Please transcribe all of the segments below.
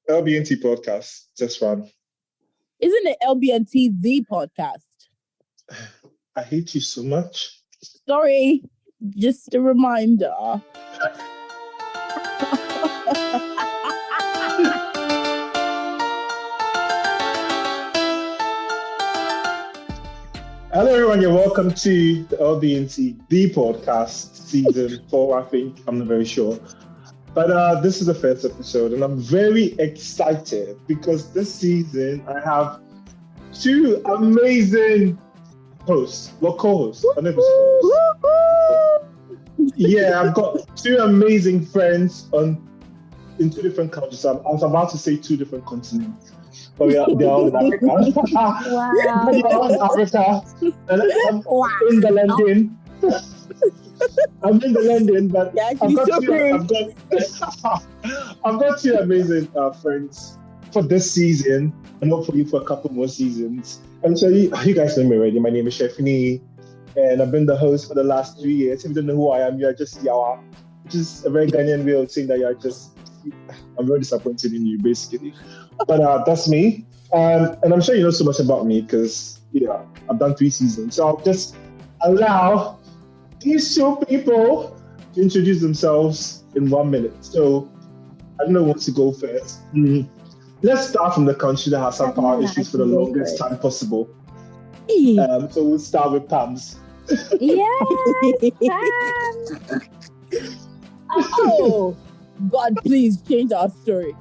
LBNT podcast, just one. Isn't it LBNT the podcast? I hate you so much. Sorry, just a reminder. Hello, everyone. You're welcome to the LBNT, the podcast, season 4, I think. I'm not very sure. But this is the first episode, and I'm very excited because this season I have two amazing hosts. Well, co-hosts. I never co-hosts. Yeah, I've got two amazing friends in two different countries. I was about to say two different continents. But they're all in Africa. Wow. They're all in Africa. And I'm in the London. I'm in the London, but I've got two amazing friends for this season and hopefully for a couple more seasons. And so you guys know me already. My name is Chef Nii, and I've been the host for the last 3 years. If you don't know who I am, you're just Yawa, which is a very Ghanaian way of saying that I'm very disappointed in you, basically. But that's me. And I'm sure you know so much about me because, I've done 3 seasons. So I'll just allow these two people to introduce themselves in 1 minute. So I don't know what to go first. Let's start from the country that has some power issues for the longest time possible. So we'll start with Pams. Yes, Pam. Oh, God, please change our story.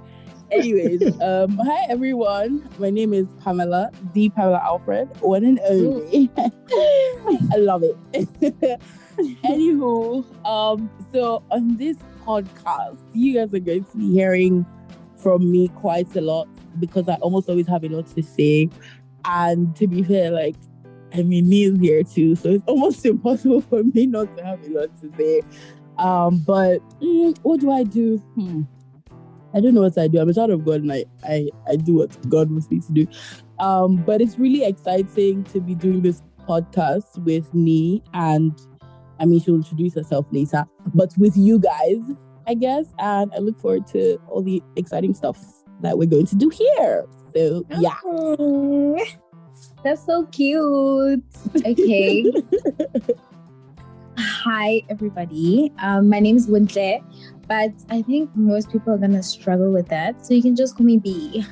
Anyways, hi everyone. My name is Pamela, the Pamela Alfred, one and only. I love it. Anywho, so on this podcast, you guys are going to be hearing from me quite a lot because I almost always have a lot to say. And to be fair, Neil's here too, so it's almost impossible for me not to have a lot to say. But what do I do? I don't know what I do. I'm a child of God and I do what God wants me to do. But it's really exciting to be doing this podcast with Nii, and she'll introduce herself later, but with you guys, I guess. And I look forward to all the exciting stuff that we're going to do here. So, yeah. Oh, that's so cute. Okay. Hi, everybody. My name is Bontle, but I think most people are going to struggle with that. So you can just call me B.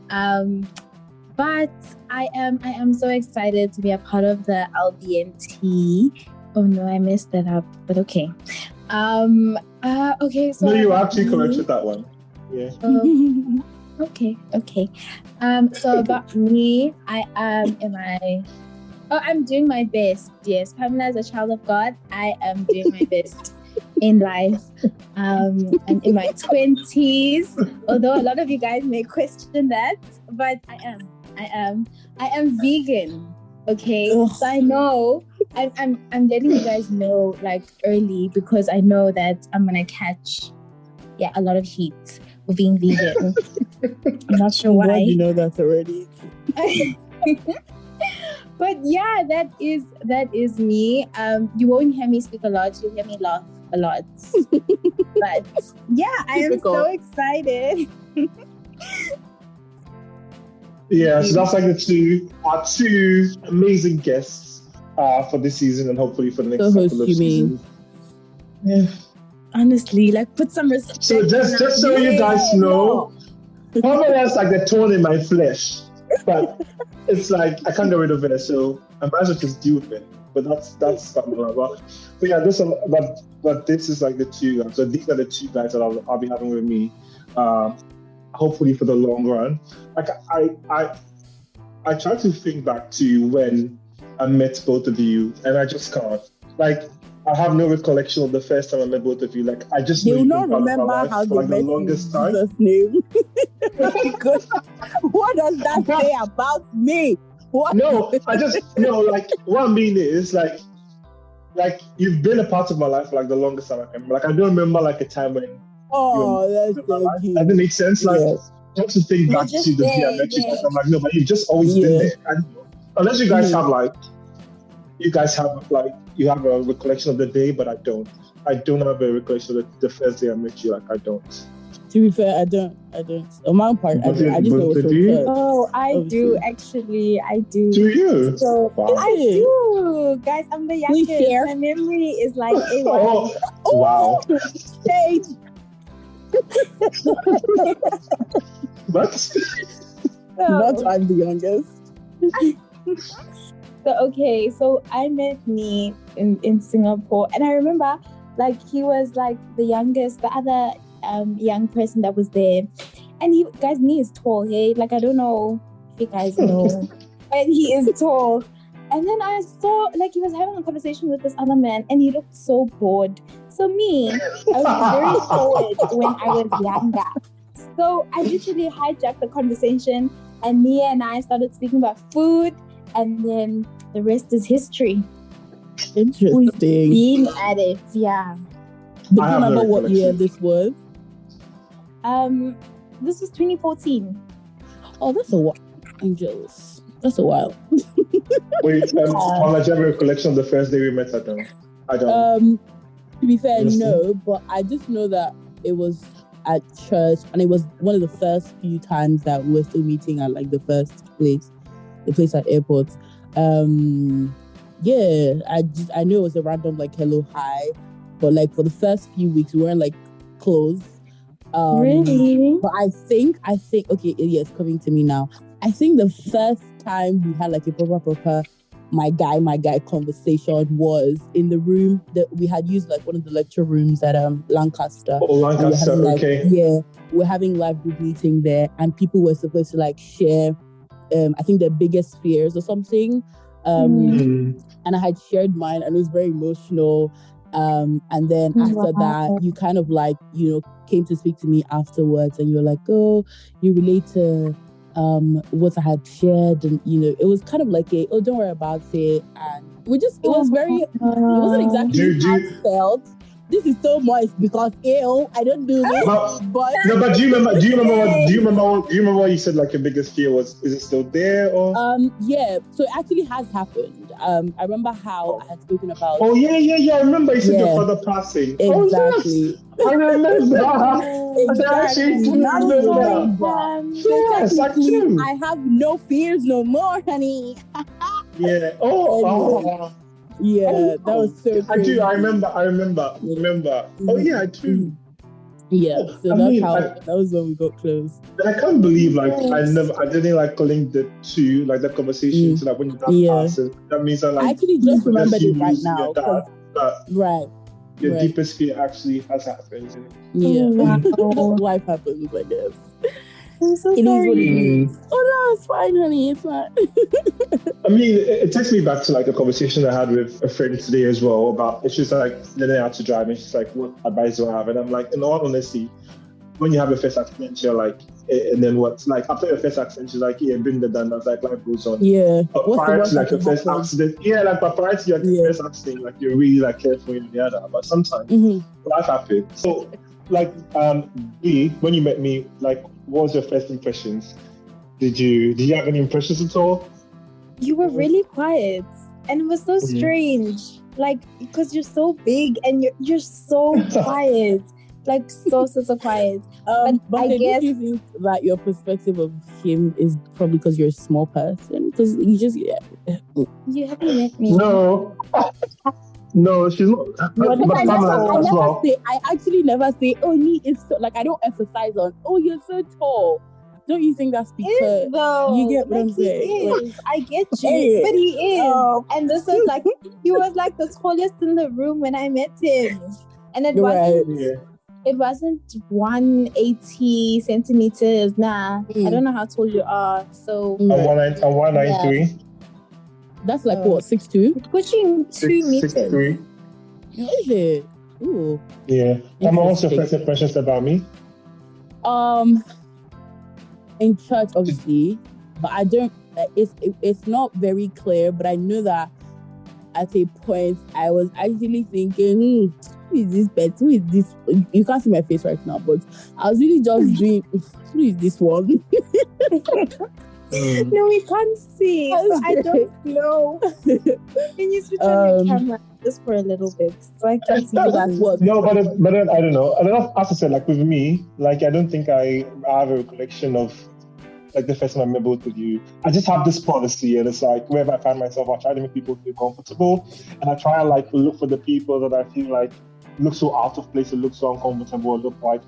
But I am so excited to be a part of the LBNT. Oh no, I messed that up, but okay. Okay, so... No, you actually corrected that one. Yeah. Okay. So about me, I'm doing my best. Yes, Pamela is a child of God. I am doing my best in life. And in my 20s, although a lot of you guys may question that, but I am vegan. Okay, so I know I'm letting you guys know early because I know that I'm gonna catch a lot of heat for being vegan. I'm not sure why. You know that already. But yeah, that is me. You won't hear me speak a lot. You'll hear me laugh a lot. But yeah, I am so excited. Yeah, so that's our two amazing guests for this season and hopefully for the next couple of seasons. Yeah. Honestly, put some respect. So just so you guys know, Pamela's like the thorn in my flesh, but it's I can't get rid of it, so I might as well just deal with it. But that's Pamela. But yeah, this is the two guys. So these are the two guys that I'll be having with me. Hopefully for the long run. I try to think back to when I met both of you, and I just can't. I have no recollection of the first time I met both of you. I just do not remember how they met you in Jesus' name. What does that say about me? What? No, I just what I mean is you've been a part of my life for the longest time I can remember. I don't remember a time when. Oh, that's so cute. That makes sense. Yes. Just to think back to the day I met you, I'm no, but you've just always been there. And unless you guys have you have a recollection of the day, but I don't. I don't have a recollection of the first day I met you. I don't. To be fair, I don't. On my part, I just know it's from church. Oh, I obviously. do actually. I do. Do you? So Wow. I do, guys. I'm the We youngest. share. My memory is like a Oh, wow. Hey, But not I'm the youngest. So okay, so I met Nii in Singapore, and I remember like he was like the youngest, the other young person that was there, and he guys Nii is tall. Hey, like I don't know if you guys know, but he is tall. And then I saw like he was having a conversation with this other man, and he looked so bored. So me, I was very bored when I was younger. So I literally hijacked the conversation, and Nii and I started speaking about food. And then the rest is history. Interesting. We've been at it, yeah. Do you I have no remember what year recollection. this was? This was 2014. Oh, that's a while. Angels. That's a while. wait, Pamela, do you have a recollection of the first day we met at them? I don't. To be fair, Honestly? no, but I just know that it was at church, and it was one of the first few times that we were still meeting at like the first place, the place at airports. Yeah, I knew it was a random like hello hi, but like for the first few weeks we weren't like close. Really? But I think okay, yeah, it's coming to me now. I think the first time we had like a proper my guy conversation was in the room that we had used, like one of the lecture rooms at Lancaster. Oh, Lancaster, And we're having, okay. Yeah, we're having live group meeting there, and people were supposed to like share, I think their biggest fears or something. And I had shared mine, and it was very emotional. And then after that, you kind of like, came to speak to me afterwards, and you're like, oh, you relate to what I had shared, and it was kind of like don't worry about it, and it was very, it wasn't exactly heartfelt. This is so moist because I don't do this. But do you remember what you said? Like your biggest fear was? Is it still there or? Yeah. So it actually has happened. I remember how I had spoken about. Oh yeah. I remember you said your father passing. Exactly. Oh, yes. I remember. Yes, I have no fears no more, honey. Yeah. Oh. Yeah, that was so crazy. I do. I remember. Oh yeah, I do. Yeah, so that was when we got close. I can't believe I didn't like calling the two, like the conversation to like when you have passes. That means I actually just remembered it right now. Your deepest fear actually has happened. Yeah. Life happens, I guess. I'm so sorry. Is what it is. Oh no, it's fine, honey. It's fine. I mean, it takes me back to like a conversation I had with a friend today as well about it's just like learning how to drive, and she's like, "What advice do I have?" And I'm like, in all honesty, when you have a first accident, you're like, and then what's like after your first accident, she's like, "Yeah, been there, done." That's like life goes on. Yeah. But prior to like your first accident, but prior to your first accident, like you're really like careful in the other. But sometimes life happens. So, like, when you met me, like, what was your first impressions? Did you have any impressions at all? You were really quiet, and it was so strange. Like, because you're so big and you're so quiet, like so quiet. But I guess do you think that your perspective of him is probably because you're a small person? Because you just you haven't met me. No, she's not. I actually never say, oh, Nii is so, like, I don't emphasize on, oh, you're so tall. Don't you think that's because you get what I'm saying? I get you, but he is. And this was like, he was like the tallest in the room when I met him. And it wasn't 180 centimeters. Nah, I don't know how tall you are. So 193. That's like what, 6'2"? Pushing 2 meters. 6'3". Is it? Ooh. Yeah. What's your first impressions about me? In church, obviously, but I don't. It's not very clear. But I know that at a point I was actually thinking, who is this person? Who is this? You can't see my face right now, but I was really just doing, who is this one? No, we can't see. So I don't know. Can you switch on your camera just for a little bit so I can see That's what. No, but then I don't know. And then, as I said, like with me, like I don't think I have a recollection of like the first time I met both of you. I just have this policy, and it's like wherever I find myself, I try to make people feel comfortable, and I try to like look for the people that I feel like look so out of place, or look so uncomfortable, or look like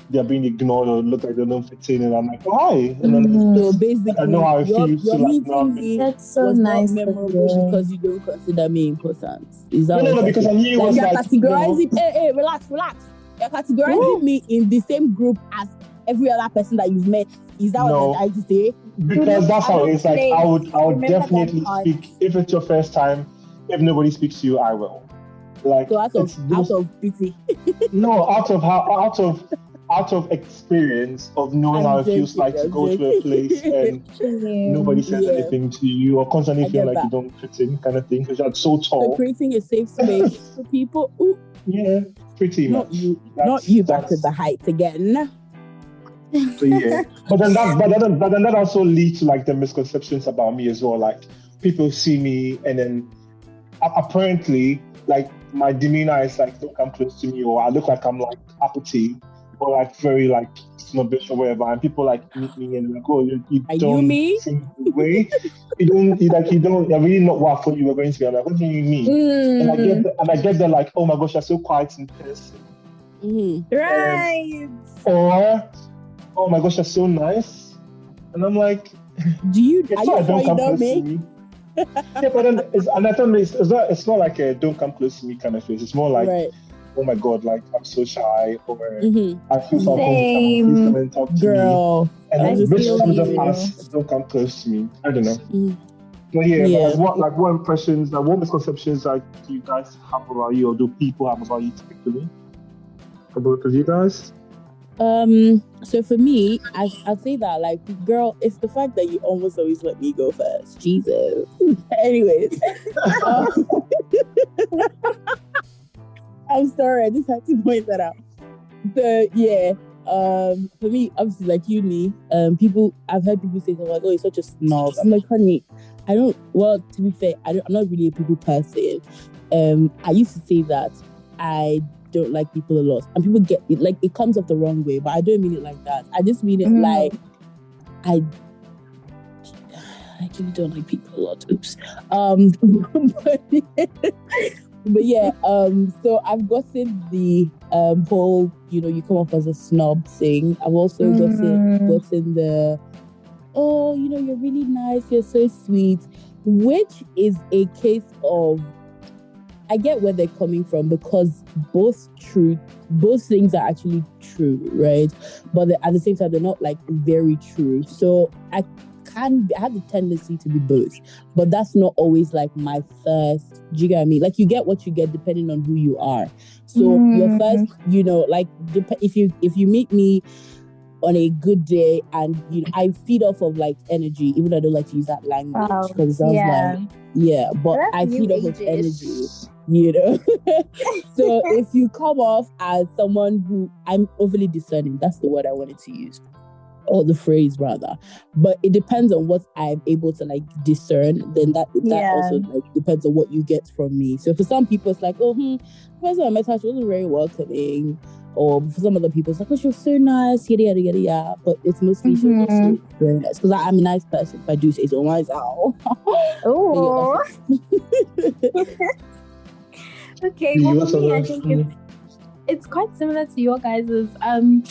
they're being ignored, or look like they don't fit in, and I'm like, oh, hi. And then So basically, I know how it feels your to like meeting not. me That's so was nice not of memorable you. because you don't consider me important. Is that No, because I knew it was you're like categorizing? Hey, relax. You're categorizing me in the same group as every other person that you've met. Is that what you're trying to say? Because that's how it's like. I would Remember definitely that part. speak if it's your first time. If nobody speaks to you, I will. Like So out of pity. No, out of experience of knowing how it feels like to go to a place and nobody says anything to you, or constantly feeling like you don't fit in, kind of thing, because you're so tall. So creating a safe space for people. Ooh, yeah, pretty not much. Not you back to the height again. So yeah, but then that also leads to like the misconceptions about me as well. Like people see me and then apparently like my demeanor is like don't come close to me, or I look like I'm like uppity or like very like snobbish or whatever, and people like meet me and like, oh, you don't seem the way. You're really not what I thought you were going to be. I'm like, what do you mean? And I get there like, oh my gosh, you're so quiet in person. Right. Or oh my gosh, you're so nice. And I'm like, are you sure you know me? Yeah, but then it's not like a don't come close to me kind of face. It's more like, oh my god, like I'm so shy, or I feel so uncomfortable. Please come and talk to me. And then bitch just ask, don't come close to me. I don't know. But but what impressions, like what misconceptions like do you guys have about you, or do people have about you typically? For both of you guys? So for me, I'd say that like, girl, it's the fact that you almost always let me go first. Jesus. Anyways, I'm sorry, I just had to point that out. But yeah, for me, obviously, like you, Nii, I've heard people say something like, "Oh, you're such a snob." I'm like, honey, to be fair, I'm not really a people person. I used to say that I don't like people a lot, and people get it like it comes off the wrong way, but I don't mean it like that. I just mean it like I really don't like people a lot. Oops. But yeah, so I've gotten the whole, you come off as a snob thing. I've also gotten the, oh, you're really nice, you're so sweet, which is a case of, I get where they're coming from, because both things are actually true, right? But at the same time, they're not like very true. So I have the tendency to be both, but that's not always like my first. Do you get what I mean? Like you get what you get depending on who you are. So your first, like if you meet me on a good day, and I feed off of like energy, even though I don't like to use that language because it sounds like but I feed off of energy. So if you come off as someone who I'm overly discerning, that's the word I wanted to use, or the phrase rather, but it depends on what I'm able to like discern, then that also like depends on what you get from me. So for some people it's like, the first time I met her, she wasn't very welcoming, or for some other people it's like, oh, she was so nice, yada, but it's mostly she was also very nice, because I'm a nice person if I do say so myself. Okay, well, for me, I think it's quite similar to your guys's. I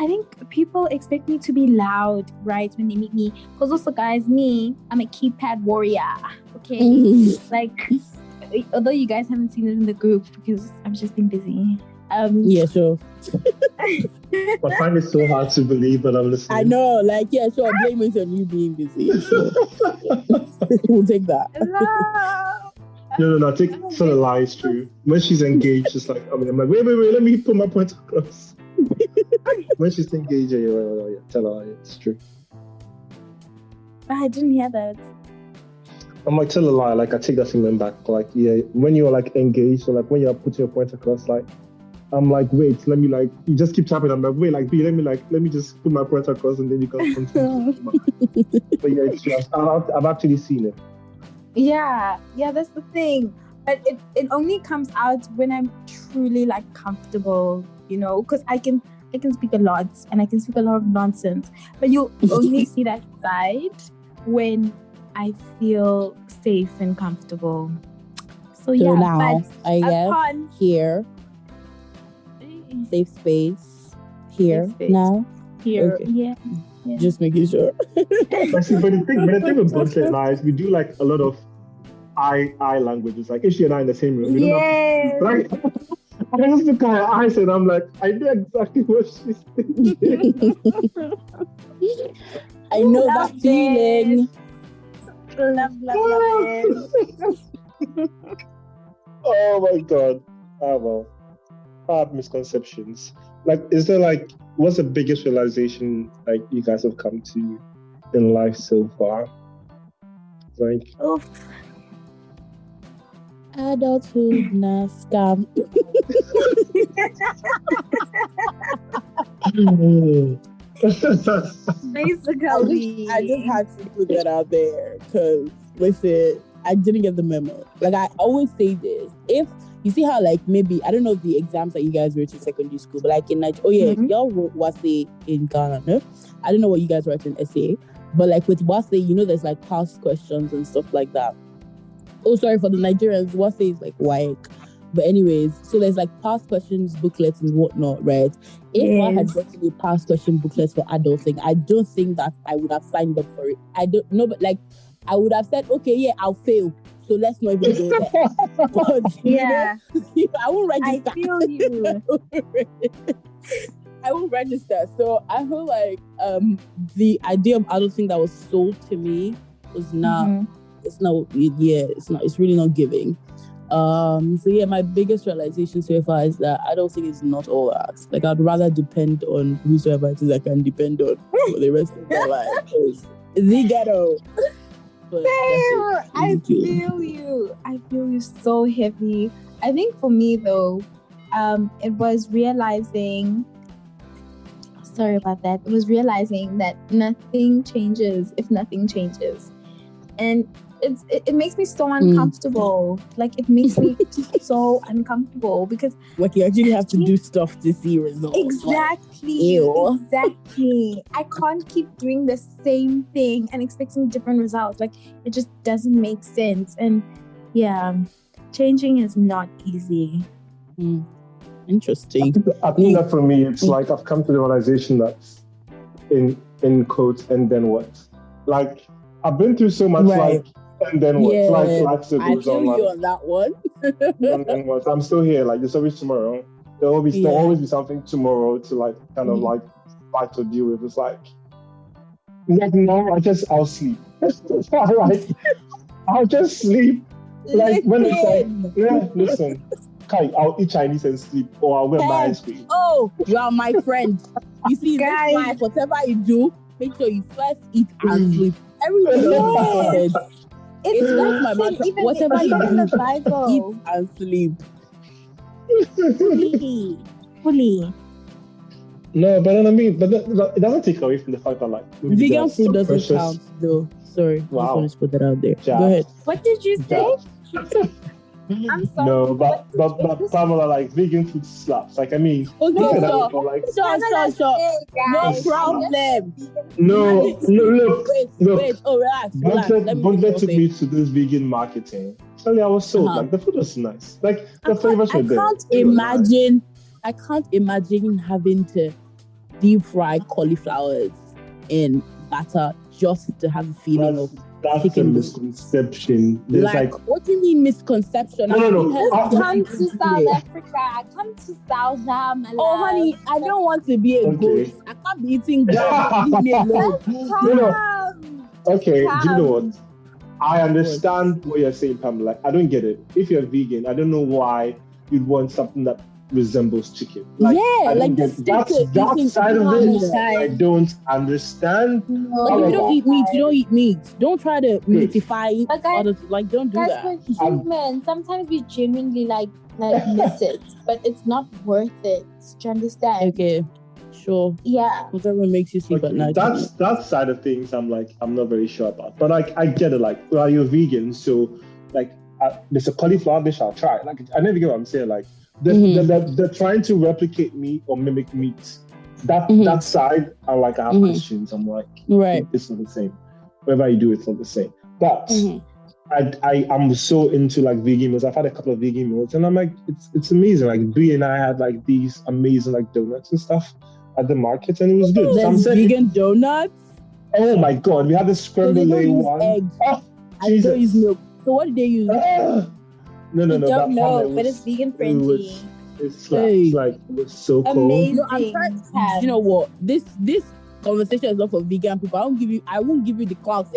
think people expect me to be loud, right, when they meet me. Because also, guys, I'm a keypad warrior, okay? Like, although you guys haven't seen it in the group because I've just been busy. Yeah, sure. I find it so hard to believe, but I'm listening. I know, like, yeah, sure, blame it on you being busy. Sure. We'll take that. No, take sort of lies true. When she's engaged, it's like, I'm like, wait, let me put my point across. When she's engaged, tell her it's true. I didn't hear that. I'm like, tell a lie, like I take that statement back. Like, yeah, when you're like engaged, or like when you're putting your point across, like I'm like, wait, let me like, you just keep tapping. I'm like, wait, like, B, let me just put my point across and then you can continue. But yeah, it's just, I've actually seen it. Yeah, that's the thing. But it only comes out when I'm truly like comfortable, because I can speak a lot and I can speak a lot of nonsense. But you only see that side when I feel safe and comfortable. So yeah, now, but I guess here, safe space here now. Here, okay. Yeah. Just making sure. But the thing with Bontle and I is we do like a lot of I languages. Like if she and I in the same room, we don't have, like I just look at her eyes and I'm like, I know exactly what she's thinking. I know that feeling. Love it. Oh my god. Oh well. I have misconceptions. Like, is there like, what's the biggest realization like you guys have come to in life so far? Like, adulthood na scam. Basically, I just had to put that out there because listen, I didn't get the memo. Like I always say this, if you see how like maybe I don't know the exams that you guys wrote in secondary school, but like in Nigeria, y'all wrote WASE in Ghana, no? I don't know what you guys wrote in essay, but like with WASE, there's like past questions and stuff like that. Oh, sorry for the Nigerians, WASE is like WAEC. But anyways, so there's like past questions booklets and whatnot, right? If I had gotten a past question booklets for adulting, I don't think that I would have signed up for it. I don't know, but like I would have said, okay, yeah, I'll fail. So let's not even go there. But, I won't register. I feel you. I won't register. So I feel like the idea of adulting that was sold to me was not. It's really not giving. So yeah, my biggest realization so far is that adulting is not all that. Like I'd rather depend on whosoever it is I can depend on for the rest of my life. It's the ghetto. But I feel you so heavy. I think for me though, it was realizing. Sorry about that. It was realizing that nothing changes if nothing changes, and it makes me so uncomfortable. Like it makes me so uncomfortable because like you actually have to do stuff to see results. Exactly. I can't keep doing the same thing and expecting different results. Like it just doesn't make sense. And yeah, changing is not easy. Interesting. I think that for me, it's like I've come to the realization that in quotes, and then what? Like I've been through so much, like, and then what? Yeah, like life still I goes feel on. you Like, on that one. and then what? I'm still here. Like there's always tomorrow. There'll always be something tomorrow to like kind of like fight to deal with. It's like no, I'll sleep. Like I'll just sleep. Like when it's like, listen, Kai, I'll eat Chinese and sleep, or I'll go and buy ice cream. Oh, you are my friend. You see, guys, this life, whatever you do, make sure you first eat and sleep. Everything. It's like my mantra. Whatever you do, the Bible. Eat and sleep. Fully. No, but I mean, but it doesn't take away from the fact that like vegan food doesn't count, though. Sorry, wow. I just want to put that out there. Go ahead. What did you say? I'm sorry. No, but Pamela, like vegan food slaps. Like I mean, sure. No problem. No, look. Wait. Oh, relax. Bontle took me to this vegan marketing. Suddenly I was sold. Like the food was nice. Like the flavors were there. I can't imagine having to deep fry cauliflowers in batter just to have a feeling of that's a misconception. There's like what do you mean misconception? No. Come to South Africa. Come to South America. Oh, honey, I don't want to be a ghost. I can't be eating grass. Leave me alone. Okay, do you know what? I understand what you're saying, Pamela. Like, I don't get it. If you're vegan, I don't know why you'd want something that resembles chicken. Like, yeah, I don't like get stick that to eating side of meat. it. I don't understand. No, Like if you don't However, eat meat, you don't eat meat. Don't try to Good. meatify But guys- others. Like don't do guys, that. we're human. Sometimes we genuinely like miss it, but it's not worth it. Do you understand? Okay, sure. Yeah. Whatever makes you sleep at night. that's that side of things. I'm not very sure about, but like I get it. Like, well, you're vegan, so like there's a cauliflower dish I'll try. Like I never get what I'm saying. Like they're trying to replicate meat or mimic meat. That side, I have questions. I'm like, right. It's not the same. Whatever you do, it's not the same. But I'm so into like vegan meals. I've had a couple of vegan meals, and I'm like, it's amazing. Like Brie and I had like these amazing like donuts and stuff at the market, and it was good. There's vegan donuts. Oh my god, we had the scrambled egg one. Eggs. Oh, I don't use milk. So what did they use? No. I don't know, but it's vegan friendly. It's like it was so cool. Amazing. No, I'm trying. You know what? This conversation is not for vegan people. I won't give you the clout.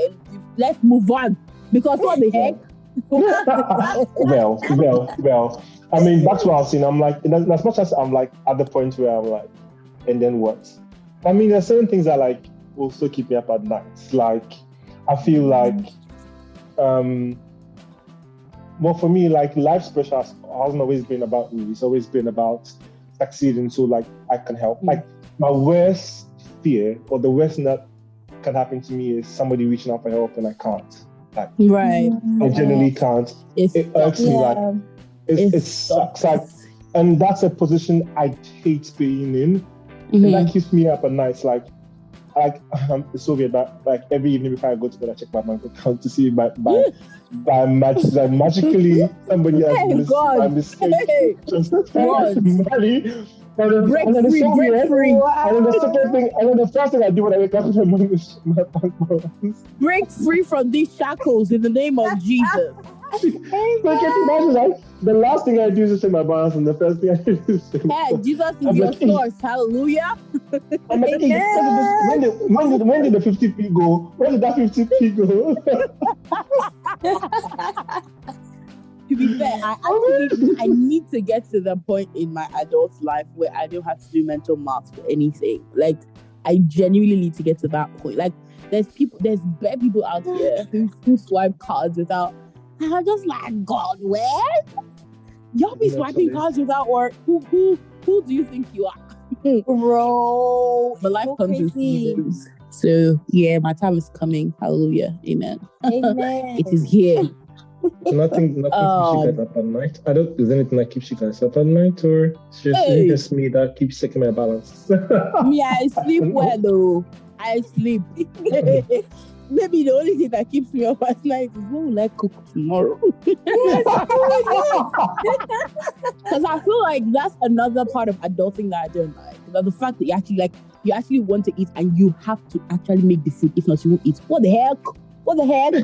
Let's move on. Because what the heck? well. I mean, that's what I was saying. I'm like, as much as I'm like at the point where I'm like, and then what? I mean, there's certain things that like also keep me up at night. Like, I feel like, well, for me, like life's pressure hasn't always been about me. It's always been about succeeding, so like I can help. Like my worst fear or the worst thing that can happen to me is somebody reaching out for help and I can't. Like, right. I genuinely can't. It irks me. Like it sucks. Like, and that's a position I hate being in. And that keeps me up at night. Like it's so weird, but like every evening before I go to bed, I check my bank account to see magically somebody has by mistake transferred money. Break free. And then the second thing, and then the first thing I do when I wake up in the morning is my bank balance. Break free from these shackles in the name of Jesus. Like, imagine, like, the last thing I do is check my balance, and the first thing I do is hey, Jesus is your source. Hallelujah. I'm like, when did the 50p go? When did that 50p go? To be fair, I need to get to the point in my adult life where I don't have to do mental math for anything. Like, I genuinely need to get to that point. Like, there's bare people out here who swipe cards without. And I'm just like, God, where? Y'all be swiping cards without work. Who do you think you are? Bro. But life comes in seasons. So, yeah, my time is coming. Hallelujah. Amen. It is here. So nothing keeps you guys up at night. Is there anything that keeps you guys up at night, or it's just me that keeps checking my balance? Me, I sleep well though. I sleep. Maybe the only thing that keeps me up at night is what will I cook tomorrow? Because I feel like that's another part of adulting that I don't like. But the fact that you actually want to eat and you have to actually make the food. If not, you won't eat. What the heck?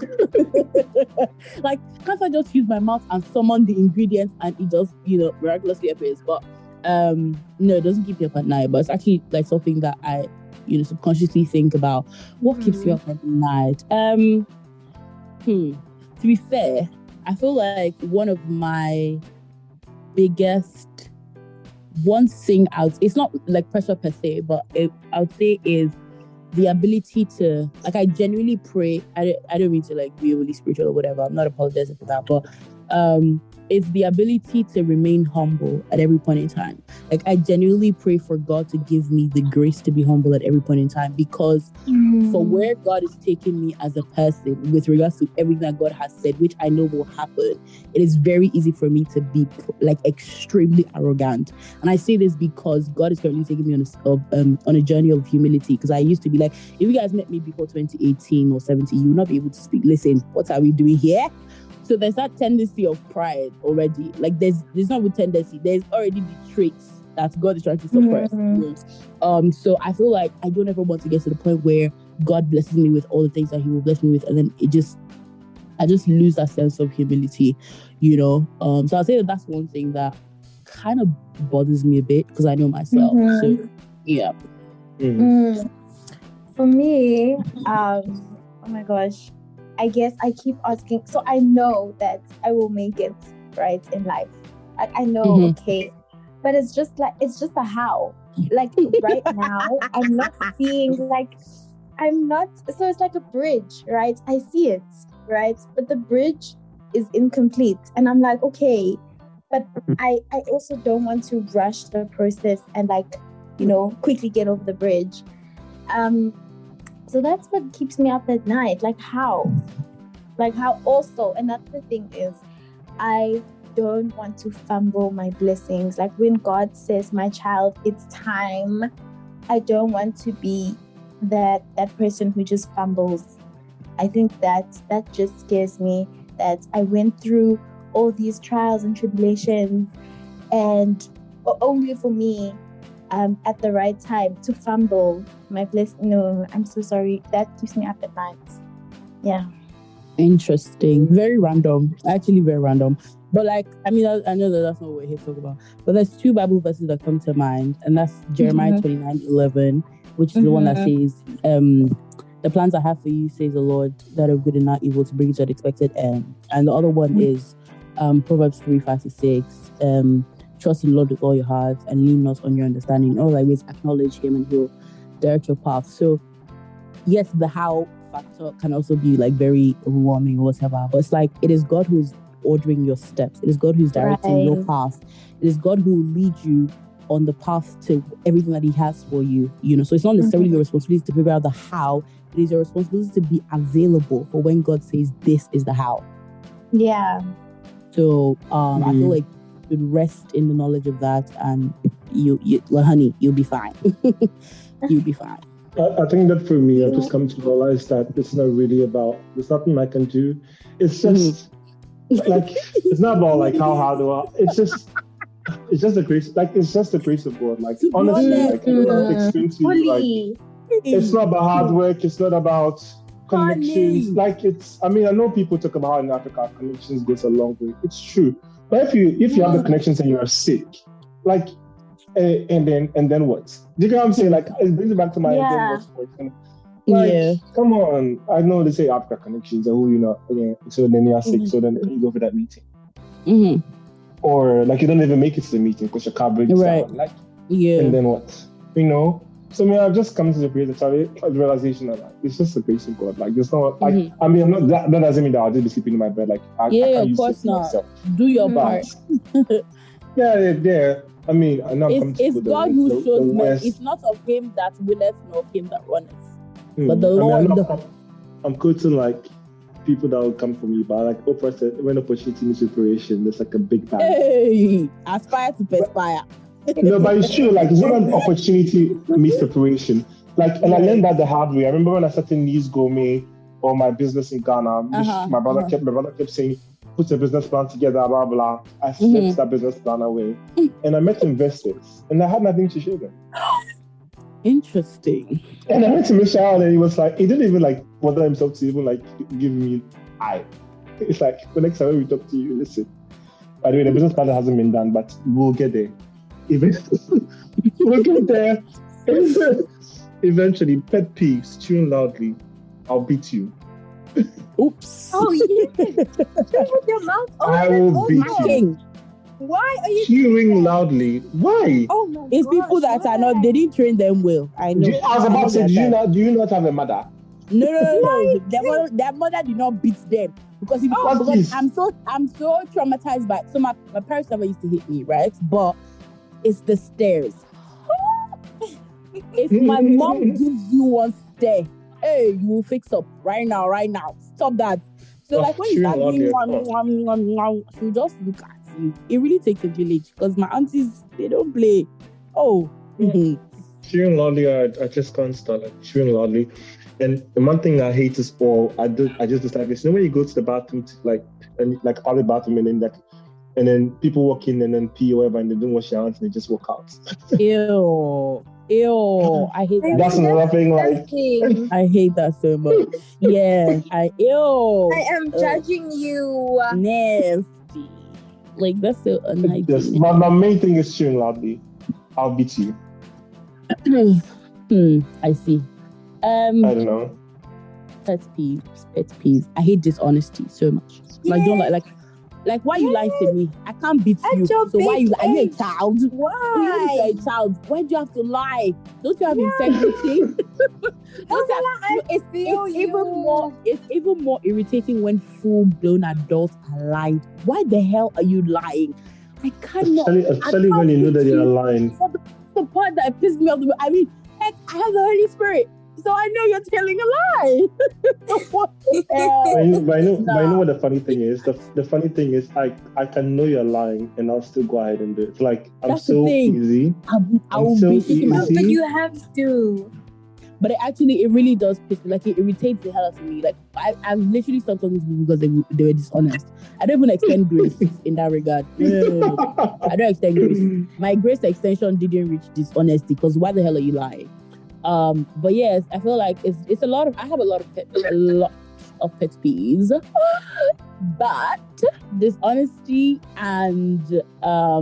Like, can't I just use my mouth and summon the ingredients and it just, miraculously appears? But no, it doesn't keep you up at night. But it's actually like something that I, subconsciously think about. What keeps you up at night? To be fair, I feel like one of my biggest it's not like pressure per se, but I would say is the ability to, like, I genuinely pray. I don't mean to like be really spiritual or whatever. I'm not apologizing for that, but it's the ability to remain humble at every point in time. Like, I genuinely pray for God to give me the grace to be humble at every point in time, because for where God is taking me as a person with regards to everything that God has said, which I know will happen, it is very easy for me to be like extremely arrogant. And I say this because God is currently taking me on a journey of humility, because I used to be like, if you guys met me before 2018 or 17, you will not be able to speak. Listen, what are we doing here? So there's that tendency of pride already. Like, there's not a tendency. There's already the traits that God is trying to suppress. So I feel like I don't ever want to get to the point where God blesses me with all the things that He will bless me with, and then I just lose that sense of humility, So I'll say that's one thing that kind of bothers me a bit, because I know myself. So yeah. For me, oh my gosh, I guess I keep asking. So I know that I will make it right in life. Like, I know, okay, but it's just a how. Like right now, I'm not seeing so it's like a bridge, right? I see it, right? But the bridge is incomplete. And I'm like, okay, but I also don't want to rush the process and quickly get over the bridge. So that's what keeps me up at night. Like how also another thing is I don't want to fumble my blessings. Like when God says, my child, it's time, I don't want to be that person who just fumbles. I think that just scares me, that I went through all these trials and tribulations and only for me at the right time to fumble my blessing. No, I'm so sorry. That keeps me up at night. Yeah. Interesting. Very random. Actually, very random. But I know that that's not what we're here to talk about. But there's two Bible verses that come to mind, and that's Jeremiah 29:11, which is the one that says, the plans I have for you, says the Lord, that are good and not evil, to bring you to an expected end. And the other one is Proverbs 3:5-6. Trust in the Lord with all your heart and lean not on your understanding. In all thy ways acknowledge him and he'll direct your path. So yes, the how factor can also be very overwhelming or whatever, but it's it is God who's ordering your steps. It is God who's directing your path. It is God who will lead you on the path to everything that he has for you. So it's not necessarily your responsibility to figure out the how. It is your responsibility to be available for when God says this is the how. Yeah. So I feel like you should rest in the knowledge of that, and honey, you'll be fine. You'll be fine. I think that for me, I've just come to realize that it's not really about, there's nothing I can do. It's just it's not about how hard or it's just the grace, it's just the grace of God. Honestly, I don't have to explain to you, it's not about hard work, it's not about connections. I know people talk about how in Africa connections goes a long way. It's true. But if you have the connections and you're sick, and then what? Do you get what I'm saying? It brings me back to my then point. Come on. I know they say Africa connections, so then you're sick, so then you go for that meeting. Or you don't even make it to the meeting because your car breaks down. And then what? So I've just come to the realization that it's just the grace of God. There's not I'm not that doesn't mean that I'll just be sleeping in my bed. I can't of course not. Myself. Do your part. Yeah. I know it's God who shows mercy. It's not of him that willeth, nor of him that runneth. But the Lord. I'm quoting people that will come for me, but Oprah said, when opportunity meets preparation, there's a big bang. Hey, aspire to perspire. No, but it's true. It's not an opportunity meets preparation. And I learned that the hard way. I remember when I started Nee's Gourmet or my business in Ghana, my brother kept saying, put a business plan together, blah, blah. I slipped that business plan away. And I met investors and I had nothing to show them. Interesting. And I went to Michelle and he was he didn't even bother himself to even give me It's the next time we talk to you, listen. By the way, the business plan hasn't been done, but we'll get there. We'll get there. Eventually, pet peeves, chewing loudly, I'll beat you. Oops. Oh, yeah. With your mouth open. I will beat you. Why are you chewing loudly? Why? Oh my It's people that are not, they didn't train them well. I know. I was about to say, do you not have a mother? No. Their mother did not beat them. Because I'm so traumatized by so my parents never used to hit me, right? But it's the stares. If my mom gives you one stare, hey, you will fix up right now. Stop that. So when you start doing she'll just look at you. It really takes a village because my aunties, they don't play. Oh. Chewing loudly, I just can't start chewing loudly. And the one thing I hate is, I just dislike this. When you go to the bathroom, a public bathroom, and then people walk in and then pee or whatever, and they don't wash their hands and they just walk out. Ew, I hate that. That's another thing. I hate that so much. Yeah, I am judging you. Nasty. That's so unhygienic. Yes, my main thing is chewing loudly. I'll beat you. I see. I don't know. Pet peeves. I hate dishonesty so much. Don't Like, why you lying to me? I can't beat At you. your So why you? big Are you a age. child? Why? You're a child. Why do you have to lie? Don't you have integrity? Don't you have, it's even more irritating when full-blown adults are lying. Why the hell are you lying? I cannot. Especially when you know that you're lying. So the part that pissed me off. I mean, heck, I have the Holy Spirit, so I know you're telling a lie. What the hell? But I know what the funny thing is. The funny thing is, I can know you're lying, and I'll still go ahead and do it. It's like I'm That's so the thing. easy. I will so be shaking my easy. But you have to. But it really does piss me. Like, it irritates the hell out of me. Like, I've literally stopped talking to people because they were dishonest. I don't even extend grace in that regard. No. I don't extend grace. My grace extension didn't reach dishonesty, because why the hell are you lying? But yes, I feel like it's a lot of. I have a lot of pet peeves, but dishonesty and I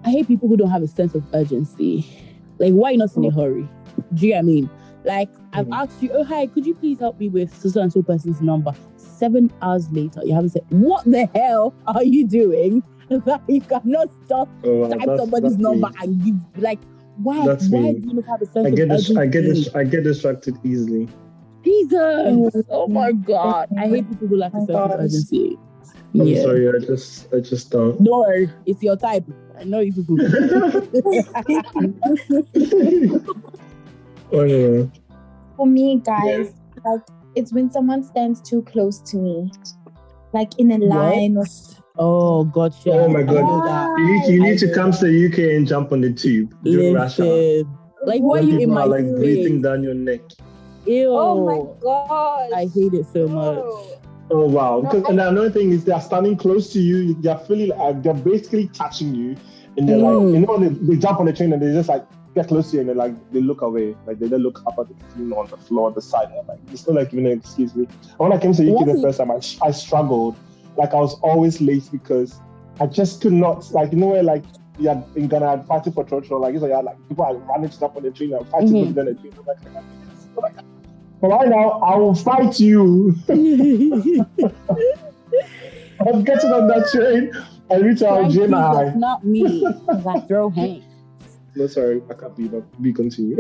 hate people who don't have a sense of urgency. Like, why are you not in a hurry? Do you know what I mean? Like, I've asked you, oh, hi, could you please help me with so-and-so person's number? 7 hours later, you haven't said, what the hell are you doing? That you cannot just type somebody's number and give, like, why do you not have a sense of urgency? I get distracted easily. Jesus! Oh my God. I hate people who lack a sense of urgency. I'm sorry, I just don't. Don't worry, it's your type. I know you people. For me, guys, like, it's when someone stands too close to me, like in a line. Oh, gotcha. Oh my God! You need to come to the UK and jump on the tube. Listen, like, why are you in my like face? breathing down your neck? Ew. Oh my God! I hate it so much. Oh wow! Because and another thing is, they're standing close to you. They're feeling like they're basically touching you, and they're like, you know, they jump on the train and they just like get close to you, and they like they look away, like they don't look up at the screen on the floor, on the side. I'm like, it's not like even an excuse me. And when I came to UK the first time, I struggled. Like, I was always late because I just could not, like, you know, where like you had in Ghana, I'd fighting for church, or like, you know, like people are running stuff on the train and fighting with them on the train. I'm like, but right now, I will fight you. I'm getting on that train. I reach out Jim High. That's not me. I throw hands. No, sorry, I can't be continued.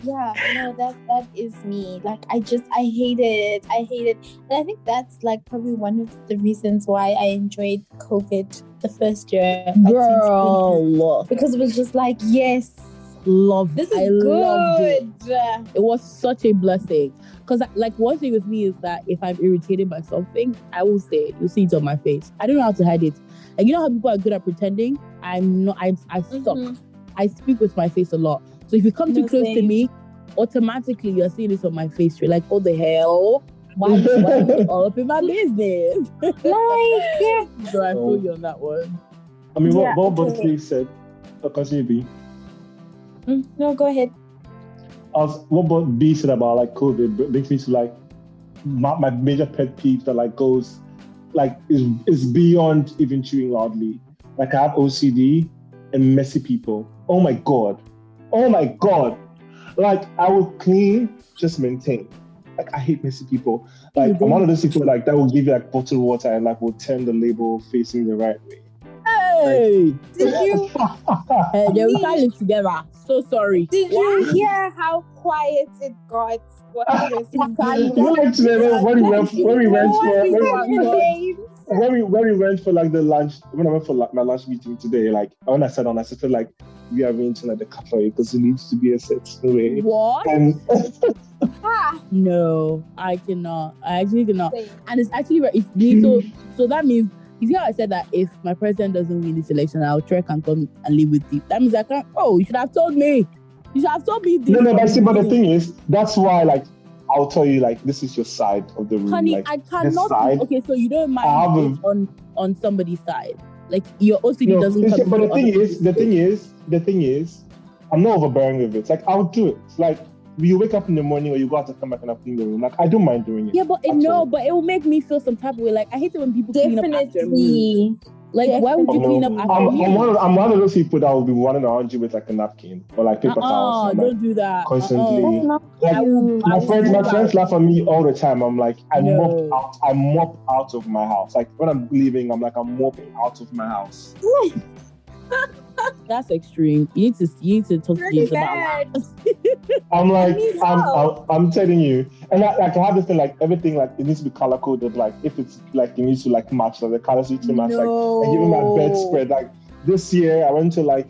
Yeah, no, that is me. Like, I hate it. And I think that's like probably one of the reasons why I enjoyed COVID the first year. Girl. Because it was just like, yes. Loved this is I good. Loved it. It was such a blessing. Because, like, one thing with me is that if I'm irritated by something, I will say it. You'll see it on my face. I don't know how to hide it. Like, you know how people are good at pretending? I'm not. I suck. I speak with my face a lot. So if you come too close to me, automatically you're seeing this on my face. You're like, oh, the hell? Why are you all up in my business? Like, yeah. So I feel you on that one. I mean, what Bontle said, continue, B. No, go ahead. What B said about like COVID brings me to like my major pet peeve that like goes like is beyond even chewing loudly. Like, I have OCD and messy people. Oh my god. Like, I will clean, just maintain. Like, I hate messy people. Like, I'm one of those people like that will give you like bottled water and like will turn the label facing the right way. Hey, did you? Hey, they will tie it together. So sorry. Did you hear how quiet it got? When we went for like the lunch, when I went for like my lunch meeting today, like when I sat down, I said like rearranging like the cafe because it needs to be a certain way. What? And no, I cannot. I actually cannot. And it's actually so that means, you see how I said that if my president doesn't win this election, I'll trek and come and live with you. That means I can't. Oh, you should have told me. You should have told me this. No, but the thing is, that's why, like, I'll tell you, like, this is your side of the room. Honey, like, I cannot. Okay, so you don't mind on somebody's side. Like, your OCD doesn't come. But the thing is, I'm not overbearing with it. It's like, I'll do it. It's like, you wake up in the morning or you go out to come back and I clean the room. Like, I don't mind doing it. Yeah, but it will make me feel some type of way. Like, I hate it when people clean up after me. Like, why would you clean up after me? I'm one of those people that will be running around you with like a napkin or like paper towels. Oh, don't do that. Constantly. That's not Like, cute. my friends laugh at me all the time. I'm like, I mop out of my house. Like when I'm leaving, I'm mopping out of my house. That's extreme. You need to talk to James about that. I'm telling you, and I have this thing like everything like it needs to be color coded. Like if it's like it needs to like match, like the colors need to match. Like and even my bedspread. Like this year, I went to like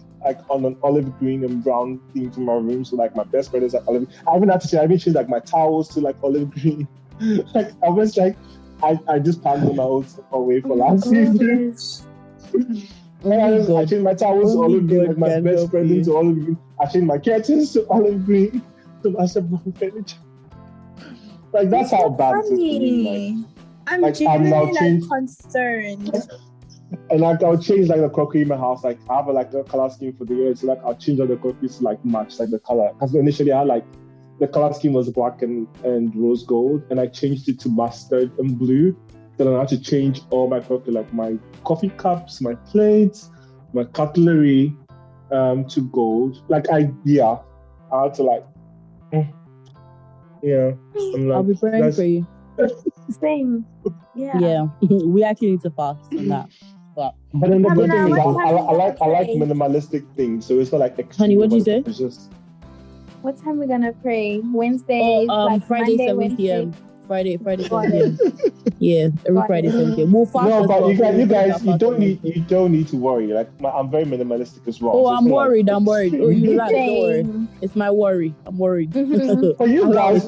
on an olive green and brown theme to my room. So like my bedspread is like olive. I even changed like my towels to like olive green. Like I was like, I just packed my old stuff away for last season. I changed my towels to olive green, like my bedspread into olive green. I changed my curtains to olive green to match the brown furniture. Like that's how bad it is for me. I'm genuinely concerned. And like I'll change like the crockery in my house. Like I have like a color scheme for the year, so like I'll change all the crockery to like match like the color. Because initially I had like the color scheme was black and rose gold, and I changed it to mustard and blue. Then I had to change all my crockery, like my coffee cups, my plates, my cutlery, to gold. Like I had to like, yeah. I'm like, I'll be praying for you. Same. Yeah. We actually need to fast on that. But then the good thing is I like minimalistic things, so it's not like extreme. Honey, what did you say? It's just. What time we gonna pray? Wednesday, like Friday, Monday, 7 p.m. Friday, 7 p.m. Yeah, every Got Friday, it. 7 p.m. We'll fast. No, but you guys, you don't need to worry. Like I'm very minimalistic as well. Oh, so I'm worried. Oh, you relax. Don't worry. Same. It's my worry. I'm worried. But you guys,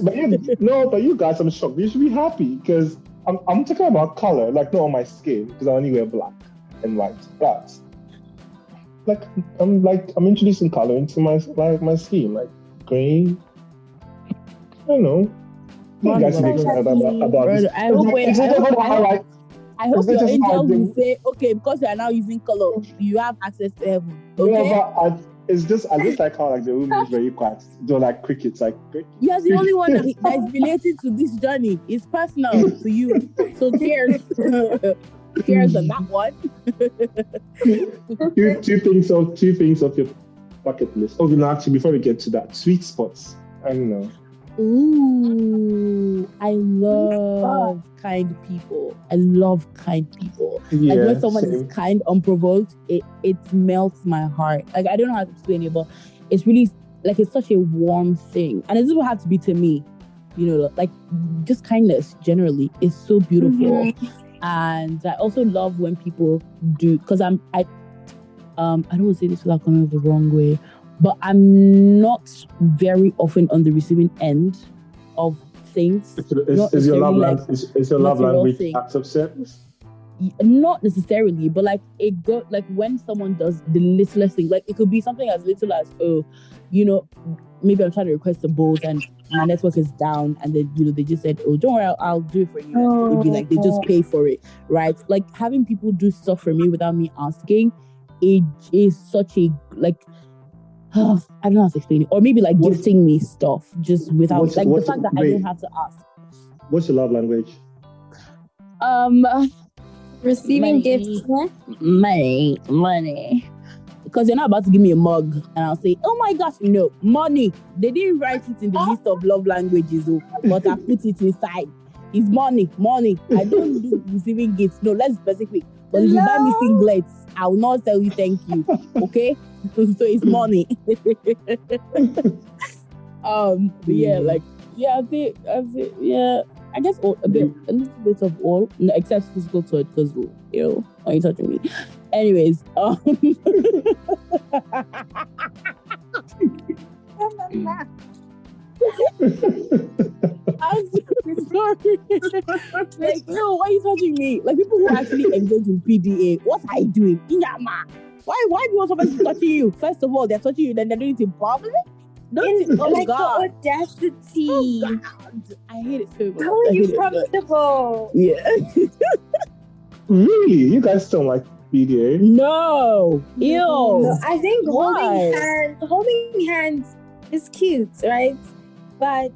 I'm shocked. You should be happy because I'm talking about color, like not on my skin because I only wear black and white. But like I'm introducing color into my scheme, like green. I don't know. You guys think about this. I hope your angel will say, okay, because you are now using color, you have access to heaven. Okay? Yeah, but I just like how like the room is very quiet. They're like crickets, like crickets. You're the only one that is related to this journey. It's personal to you. So cheers. Cheers on that one. two things of your bucket list. Oh, no, actually, before we get to that, sweet spots. I don't know. Ooh, I love kind people. I love kind people. Yeah, like when someone same. is kind, unprovoked, it melts my heart. Like I don't know how to explain it, but it's really like it's such a warm thing, and it doesn't have to be to me. You know, like just kindness generally is so beautiful. Mm-hmm. And I also love when people do, because I don't want to say this without coming the wrong way, but I'm not very often on the receiving end of things. Is your love language acts of service? Not necessarily, but like it go like when someone does the littlest thing, like it could be something as little as maybe I'm trying to request a boat and my network is down, and then they just said, oh, don't worry, I'll do it for you. And it'd be like they just pay for it, right? Like having people do stuff for me without me asking, it is such a like I don't know how to explain it. Or maybe like gifting me stuff just without the fact that I don't have to ask. What's your love language? Receiving gifts. Money. Because you're not about to give me a mug and I'll say, oh my gosh, money. They didn't write it in the list of love languages, but I put it inside. It's money. I don't do receiving gifts. No, let's be specific. But if you buy me singlets, I will not tell you thank you. Okay? So it's money. I guess a little bit of all, except physical touch, because why are you touching me? Anyways, I'm sorry. Like, why are you touching me? Like people who actually engage in PDA, what are you doing? Why do you want somebody to touch you? First of all, they're touching you, then they're doing it in public. Oh God! The audacity! Oh God. I hate it so much. How are you comfortable? Yeah. Really? You guys don't like PDA? No. Ew. No, I think holding hands is cute, right? But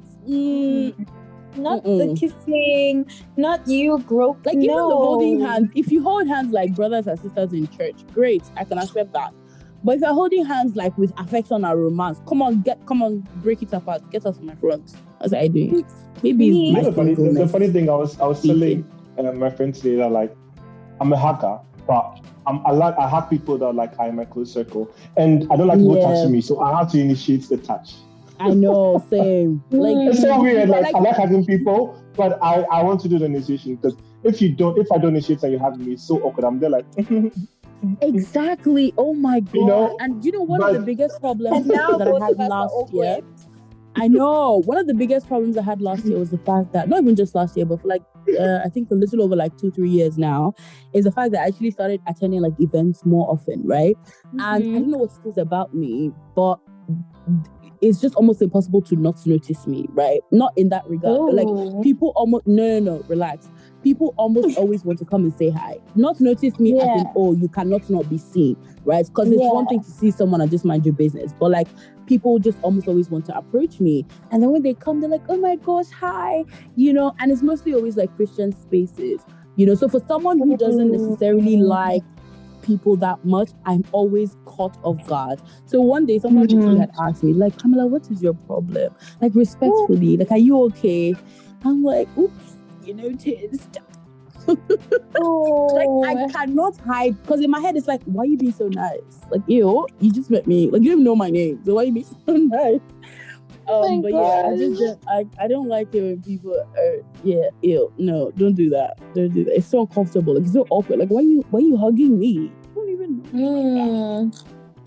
not the kissing, not you grope. Like even the holding hands. If you hold hands like brothers and sisters in church, great, I can accept that. But if you're holding hands like with affection and romance, come on, break it apart. Get us from my front. That's what I do. Maybe it's the funny thing, I was telling my friend today that like I'm a hacker, but I have people that like are in my close circle, and I don't like people touching me, so I have to initiate the touch. I know, same. Like it's so weird. Like I like hugging people, but I want to do the initiation, because if I don't initiate and you hug me, it's so awkward. I'm there like. Exactly. Oh my god. You know, and one of the biggest problems that I had last year. I know. One of the biggest problems I had last year was the fact that, not even just last year, but for like I think a little over like 2-3 years now, is the fact that I actually started attending like events more often, right? And I don't know what it is about me, but it's just almost impossible to not notice me, right? Not in that regard. Oh. Like people almost no, relax. People almost always want to come and say hi. Not notice me as in, oh, you cannot not be seen, right? Because it's one thing to see someone and just mind your business. But like people just almost always want to approach me. And then when they come, they're like, oh my gosh, hi. And it's mostly always like Christian spaces. So for someone who doesn't necessarily like people that much, I'm always caught off guard. So one day someone actually had asked me, like, Pamela, what is your problem? Like respectfully, like, are you okay? I'm like, oops. You noticed. Like I cannot hide, because in my head it's like, why are you being so nice? Like, ew, you just met me. Like you don't even know my name, so why are you being so nice? But yeah, I don't like it when people are ew. No, don't do that. Don't do that. It's so uncomfortable. Like it's so awkward. Like why are you hugging me? I don't even know.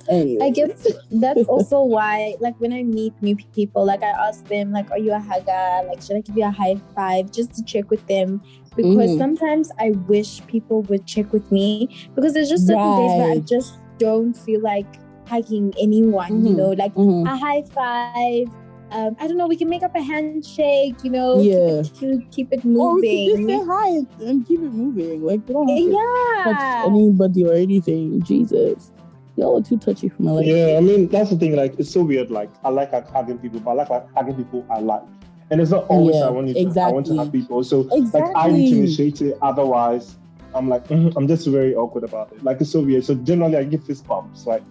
Anyway. I guess that's also why, like, when I meet new people, like, I ask them, like, are you a hugger? Like, should I give you a high five? Just to check with them. Because sometimes I wish people would check with me. Because there's just certain days where I just don't feel like hugging anyone, like a high five. I don't know, we can make up a handshake, keep it moving. Or we can just say hi and keep it moving. Like, you don't have to touch anybody or anything. Jesus. Y'all are too touchy for my life. Yeah, I mean, that's the thing. Like, it's so weird. Like, I like hugging people, but I like hugging people I like. And it's not always I want to hug people. So, like, I need to initiate it. Otherwise, I'm like, I'm just very awkward about it. Like, it's so weird. So, generally, I give fist bumps. Like,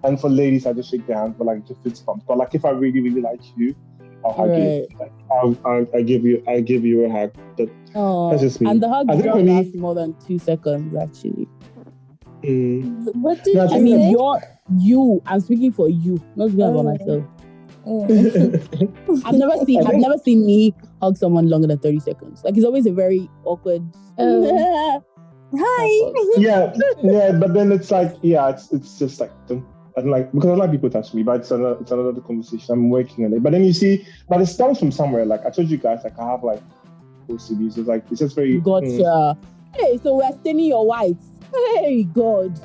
and for ladies, I just shake their hands, but like, just fist bumps. But like, if I really, really like you, I'll hug you. Like, I give you a hug. That's just me. And the hug don't last more than 2 seconds, actually. What did you say? I mean, I'm speaking for you, not speaking about myself. I've never seen me hug someone longer than 30 seconds. Like it's always a very awkward hi. Yeah, but then it's like, it's just like, I don't like, because I like people touch me, but it's another conversation. I'm working on it. But then you see, but it stems from somewhere. Like I told you guys, like I have like OCD, so it's just very gotcha. Hey, so we're staining your whites. Hey God.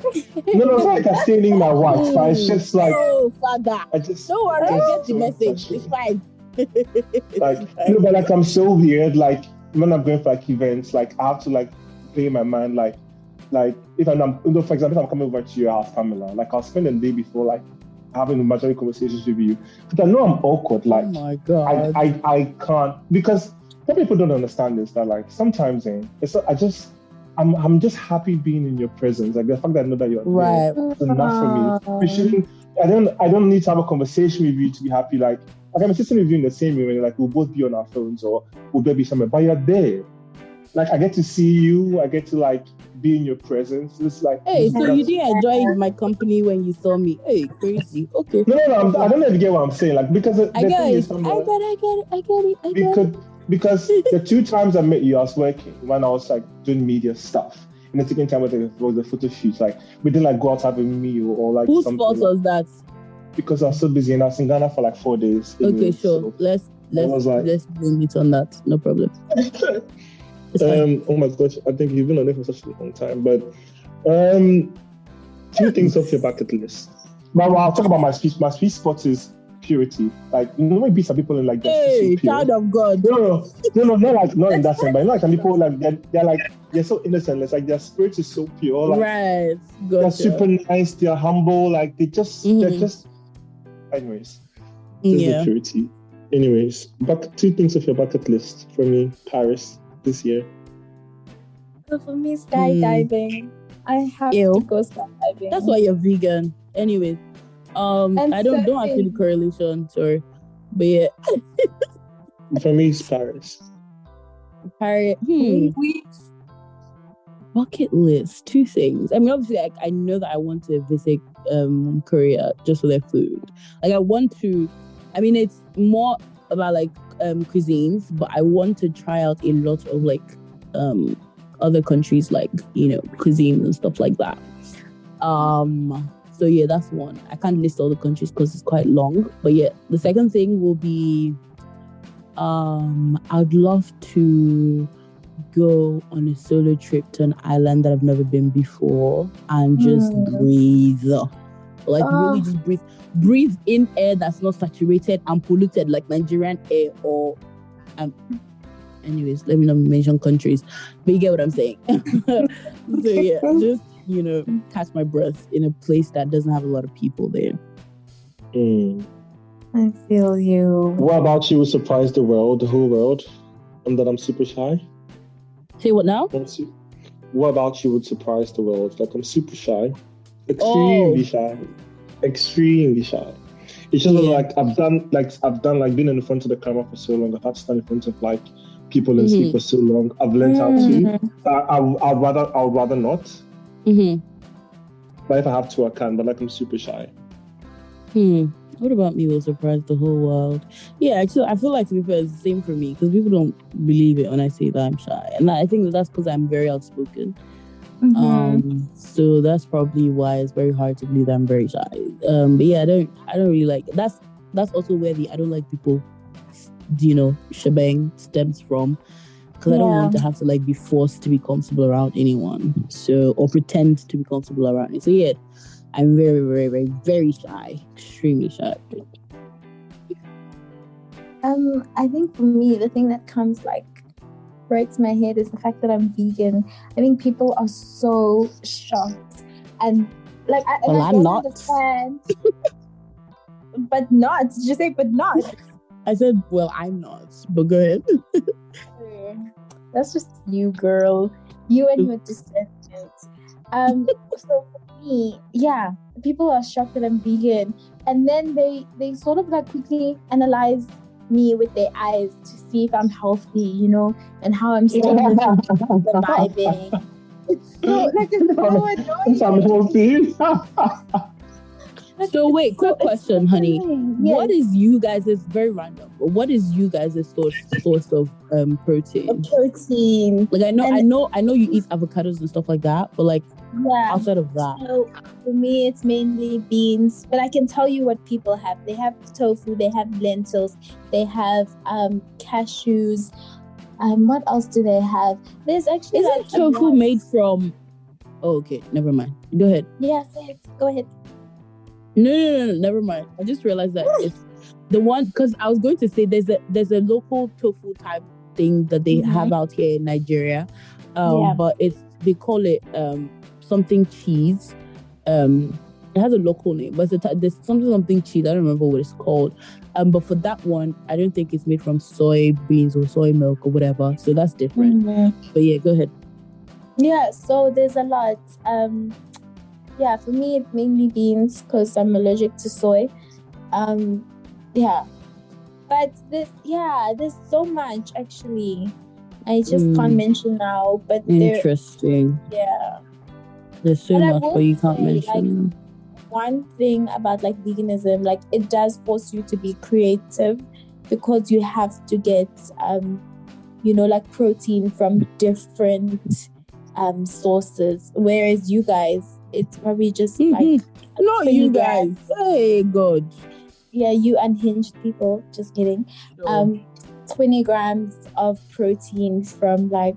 No, it's like I'm staining my whites, but it's just like, oh Father, I just don't worry, I get the message. It's fine. Like but like I'm so weird. Like when I'm going for like events, like I have to like play in my mind, like if I'm, for example, if I'm coming over to your house, Pamela, like I'll spend the day before like having imaginary conversations with you, because I know I'm awkward. Like, oh my God, I can't, because what people don't understand is that like sometimes I'm just happy being in your presence. Like the fact that I know that you're right there is enough for me. We shouldn't. I don't need to have a conversation with you to be happy. Like I'm sitting with you in the same room, and like we'll both be on our phones or we'll both be somewhere, but you're there. Like I get to see you. I get to like be in your presence. It's like, hey, so you didn't enjoy my company when you saw me? Hey, crazy. Okay. No. I don't know if you get what I'm saying. Like because I get it. Because the 2 times I met you, I was working when I was like doing media stuff. And the second time was the photo shoots. Like we didn't like go out have a meal or like whose something. fault was that? Because I was so busy and I was in Ghana for like 4 days. Okay, sure. So let's blame it on that. No problem. Oh my gosh, I think you've been on it for such a long time. But 2 things off your bucket list. But I'll talk about my speech. My speech spot is purity. Like, you know, maybe some people are like, hey, so child of God. No, not in that sense, but you know, like some people like they're so innocent. It's like their spirit is so pure. Like, right. Gotcha. They're super nice, they're humble, like they're just anyways. Just the purity. Anyways, two things off your bucket list for me. Paris this year. So for me, skydiving. I have Ew. to go skydiving. That's why you're vegan. Anyways, I don't have any correlation, sorry, but yeah. For me, it's Paris. Paris. Bucket list. Two things. I mean, obviously, I know that I want to visit Korea just for their food. Like, I want to. I mean, it's more about like cuisines, but I want to try out a lot of like other countries, like, you know, cuisine and stuff like that. So yeah, that's one. I can't list all the countries because it's quite long. But yeah, the second thing will be I'd love to go on a solo trip to an island that I've never been before and just breathe. Like really just breathe in air that's not saturated and polluted like Nigerian air or anyways, let me not mention countries, but you get what I'm saying. So yeah, just, you know, catch my breath in a place that doesn't have a lot of people there. I feel you. What about you would surprise the whole world, and that I'm super shy? Say what now? What about you would surprise the world? Like, I'm super shy. Extremely shy. It's just like I've done been in front of the camera for so long. I've had to stand in front of like people and speak for so long. I've learned how to. I'd rather not. But if I have to, I can. But like, I'm super shy. What about me will surprise the whole world? Yeah, actually, I feel like, to be fair, it's the same for me because people don't believe it when I say that I'm shy, and I think that's because I'm very outspoken. So that's probably why it's very hard to believe that I'm very shy. But yeah, I don't really like it. That's also where the I don't like people, you know, shebang stems from, because I don't want to have to like be forced to be comfortable around anyone, or pretend to be comfortable around me. So yeah, I'm very, very, very, very shy, extremely shy. I think for me, the thing that comes like breaks my head is the fact that I'm vegan. I think people are so shocked, and like I don't understand. But not. Did you say but not? I said, well, I'm not, but go ahead. That's just you, girl. You and your descendants. So for me, yeah, people are shocked that I'm vegan, and then they sort of like quickly analyze me with their eyes to see if I'm healthy, you know, and how I'm still surviving. It's so annoying. If I'm healthy. So wait, quick question, honey. Yes. What is you guys' very random, but what is you guys' source of protein? Protein. Like I know you eat avocados and stuff like that, but like outside of that. So for me it's mainly beans, but I can tell you what people have. They have tofu, they have lentils, they have cashews. What else do they have? There's actually Isn't tofu made from okay, never mind. Go ahead. Yeah, say it. Go ahead. No, never mind. I just realized that it's the one, because I was going to say there's a local tofu type thing that they have out here in Nigeria, but they call it something cheese. It has a local name, but there's something cheese. I don't remember what it's called. But for that one, I don't think it's made from soybeans or soy milk or whatever. So that's different. But yeah, go ahead. Yeah, so there's a lot. Yeah, for me, it's mainly beans because I'm allergic to soy. But there's so much actually. I just can't mention now. But interesting. There's so much, but you can't mention. Like, one thing about like veganism, like it does force you to be creative because you have to get, like protein from different sources. Whereas you guys, it's probably just like not you guys. Hey God. Yeah, you unhinged people. Just kidding. Sure. 20 grams of protein from like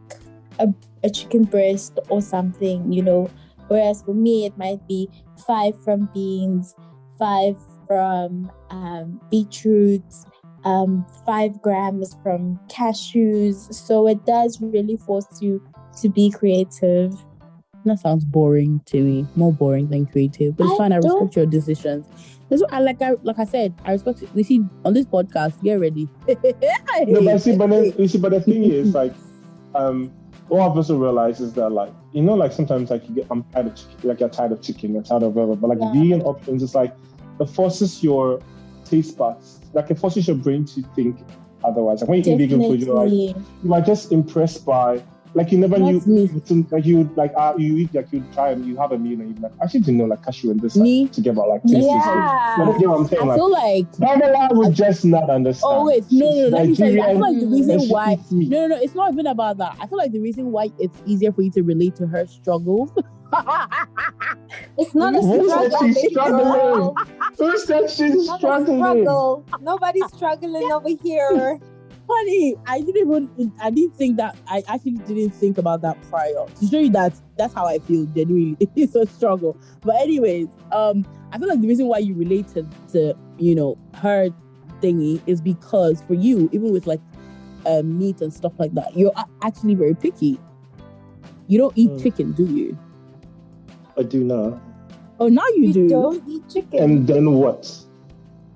a chicken breast or something, you know. Whereas for me, it might be 5 from beans, 5 from beetroots, 5 grams from cashews. So it does really force you to be creative. That sounds boring to me. More boring than creative. But it's fine. I respect your decisions. That's what like I said, I respect it. We see on this podcast, get ready. No, but but the thing is, like, what I've also realized is that, like, like sometimes, like, I'm tired of chicken, like you're tired of chicken, you're tired of whatever, but like vegan options, it's like it forces your taste buds, like it forces your brain to think otherwise. Like when you eat vegan food, you are just impressed by. Like you never knew, like you eat, like you try and you have a meal and you're like, I actually didn't know like cashew and this together like tastes. Yeah. You know what I'm saying? I feel like Pamela would just not understand. Oh wait, no, let me tell you. I feel like the reason why no, it's not even about that. I feel like the reason why it's easier for you to relate to her struggles. It's not a struggle. She's struggling. Who said she's struggling? Struggle. Nobody's struggling over here. Honey, I didn't think that. I actually didn't think about that prior to show you that that's how I feel genuinely. It's a struggle. But anyways, I feel like the reason why you relate to her thingy is because for you, even with like meat and stuff like that, you're actually very picky. You don't eat chicken, do you? I do now. Oh, now you do. Don't eat chicken. And then what?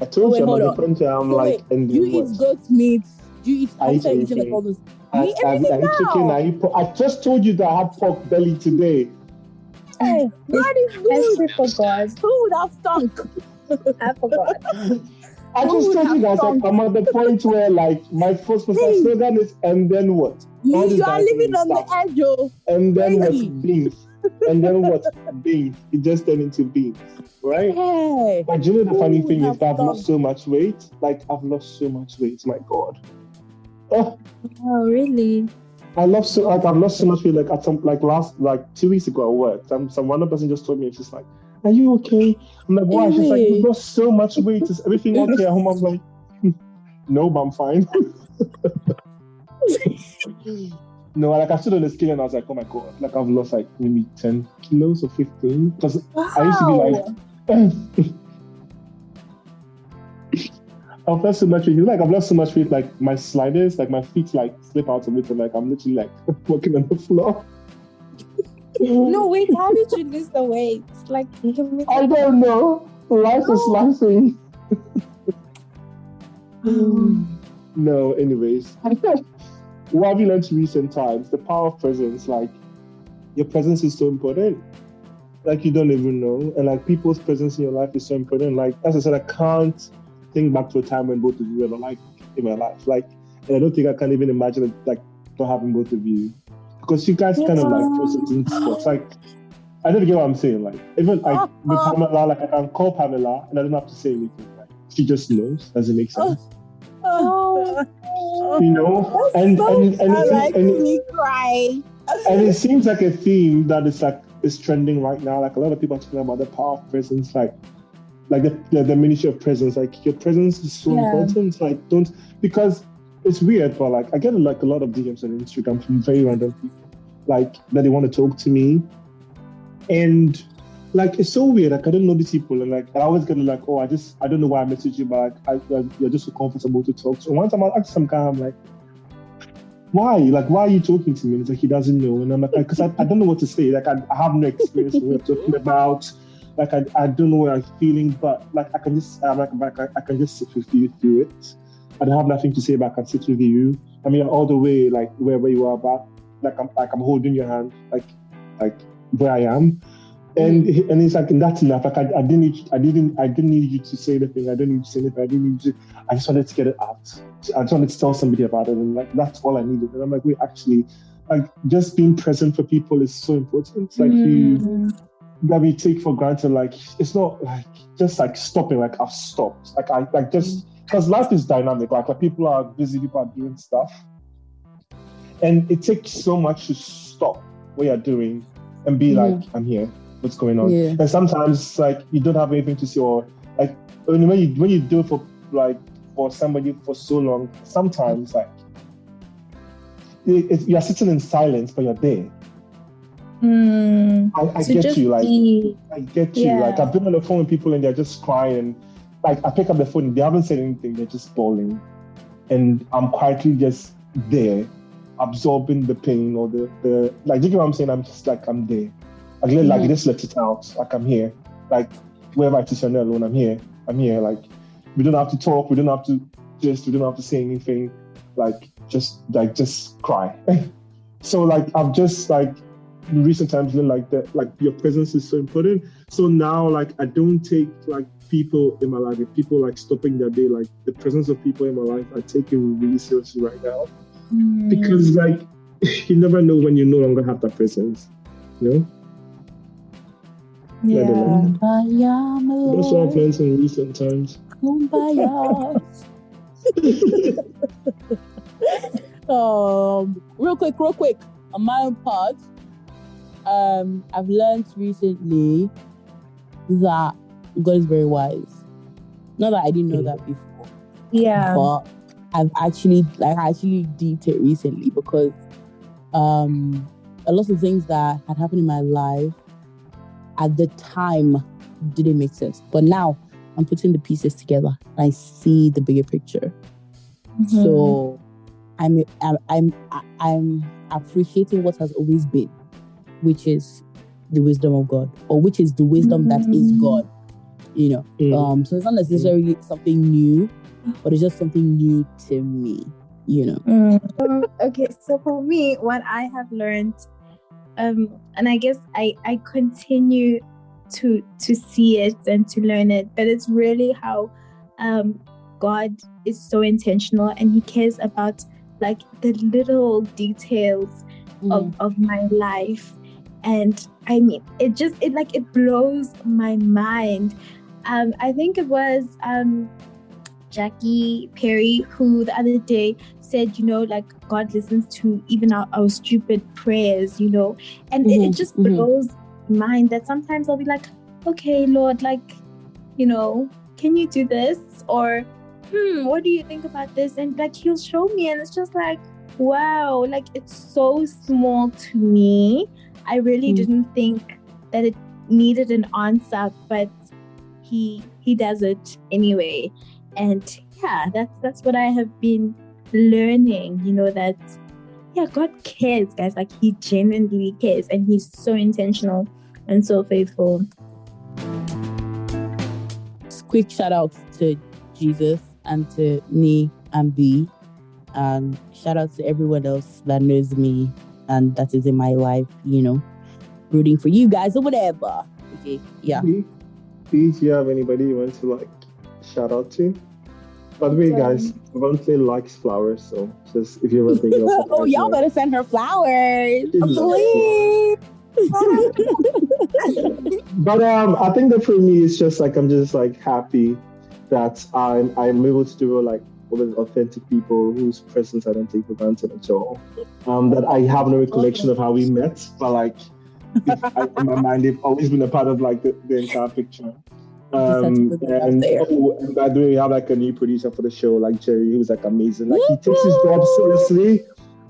I told you I'm and then what? You eat goat meat. You eat chicken like all this. I eat chicken. I just told you that I had pork belly today. Hey, that is good. I forgot. Who would have stunk? I forgot. I just told you guys, like, I'm at the point where, like, my first slogan is, and then what? You are living on the edge, oh. And then what? Beans. And then what? Beans. It just turned into beans, right? Hey. But you know the funny thing is that I've lost so much weight. Like, I've lost so much weight. My God. Oh, really? I've lost so much weight. Like at some 2 weeks ago at work, some random person just told me, it's just like, "Are you okay?" I'm like, "Why?" She's like, "You lost so much weight. Is everything okay at home?" I'm like, "No, but I'm fine." No, like I stood on the scale and I was like, "Oh my God!" Like I've lost like maybe 10 kilos or 15. Because I used to be like. I've lost so much weight. I've lost so much weight. Like my sliders, like my feet, like slip out of it, and like I'm literally like walking on the floor. No, wait. How did you lose the weight? Like I don't know. Life is laughing. No, anyways. What have you learned in recent times? The power of presence. Like your presence is so important. Like you don't even know, and like people's presence in your life is so important. Like as I said, I can't think back to a time when both of you were like in my life. Like, and I don't think I can even imagine it, like not having both of you, because you guys kind of like certain spots. Like, I don't get what I'm saying. Like, even like with Pamela, like I can call Pamela and I don't have to say anything. Like, she just knows. Does it make sense? You know, and it seems like a theme that is trending right now. Like a lot of people are talking about the power of presence, like the ministry of presence. Like your presence is so important. Like because it's weird, but like I get like a lot of DMs on Instagram from very random people, like that they want to talk to me, and like it's so weird. Like I don't know these people, and like I always get like, oh, I don't know why I message you, but like you're just so comfortable to talk. So one time I asked some guy, I'm like, why? Like why are you talking to me? And it's like he doesn't know, and I'm like, because I don't know what to say. Like I have no experience with what we're talking about. Like I don't know what I'm feeling, but like I can just I can just sit with you through it. I don't have nothing to say, but I can sit with you. I mean, all the way like wherever you are, but I'm holding your hand, like where I am, and it's like that's enough. Like I didn't need you to say anything. I didn't need you to say anything. I didn't need you. I just wanted to get it out. I just wanted to tell somebody about it, and like that's all I needed. And I'm like, wait, actually, like just being present for people is so important. Like that we take for granted. Like it's not like just like stopping. Like I've stopped. Like I just because life is dynamic. Like people are busy. People are doing stuff, and it takes so much to stop what you're doing and be like, I'm here. What's going on? Yeah. And sometimes like you don't have anything to say, or like when you do it for somebody for so long, sometimes like you're sitting in silence, but you're there. I get you. Like I get you. Like I've been on the phone with people and they're just crying. And, like I pick up the phone and they haven't said anything. They're just bawling, and I'm quietly just there, absorbing the pain or the like. Do you get what I'm saying? I'm just like I'm there. Like just let it out. Like I'm here. Like wherever I sit alone, I'm here. I'm here. Like, we don't have to talk. We don't have to say anything. Like, just cry. So, like, I've just, like, in recent times, like that, like, your presence is so important. So now, like, I don't take, like, people in my life, if people, like, stopping their day, like, the presence of people in my life, I take it really seriously right now. Because, like, you never know when you no longer have that presence, you know? Yeah. That's what I've learned in recent times. Kumbaya. Real quick. On my own part, I've learned recently that God is very wise. Not that I didn't know that before. Yeah. But I've actually deeped it recently because a lot of things that had happened in my life at the time didn't make sense. But now I'm putting the pieces together and I see the bigger picture. So I'm appreciating what has always been, which is the wisdom of God, or which is the wisdom that is God. You know. So it's not necessarily something new, but it's just something new to me, you know. Okay, so for me, what I have learned, and I guess I continue to see it and to learn it, but it's really how God is so intentional and He cares about, like, the little details of my life. And I mean, it blows my mind. I think it was Jackie Perry who the other day said, you know, like, God listens to even our stupid prayers, you know, and it just blows my mind that sometimes I'll be like, okay, Lord, like, you know, can you do this? Or, what do you think about this? And, like, He'll show me, and it's just like, wow, like, it's so small to me. I really didn't think that it needed an answer, but he does it anyway. And yeah, that's what I have been learning, you know, that God cares, guys. Like, He genuinely cares, and He's so intentional and so faithful. Quick shout out to Jesus and to Nii and B, and shout out to everyone else that knows me and that is in my life, you know, rooting for you guys or whatever. Okay, yeah. Please, do you have anybody you want to, like, shout out to? By the way, guys, Bontle likes flowers, so just if you ever think of oh, y'all better send her flowers, please. But I think that for me, it's just like, I'm just, like, happy that I'm able to do, like, with authentic people whose presence I don't take for granted at all. That I have no recollection of how we met, but, like, in my mind, they've always been a part of, like, the entire picture. And by the way, we have, like, a new producer for the show, like Jerry, who's, like, amazing. Like, he takes his job seriously.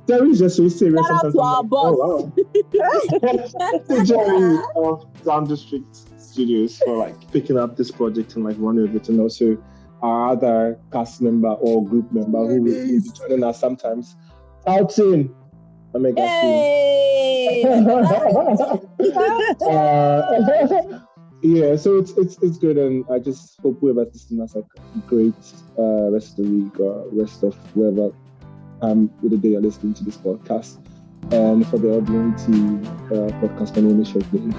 Jerry's just so serious. Shout out to our boss. Oh, wow. Jerry of Down District Studios for, like, picking up this project and, like, running with it, and also our other cast member or group member who will be joining us sometimes. Outing. Yeah, so it's good, and I just hope whoever's listening has, like, a great rest of the week or rest of wherever with the day you're listening to this podcast. And for the LBNT podcast, my name is Chef Nii.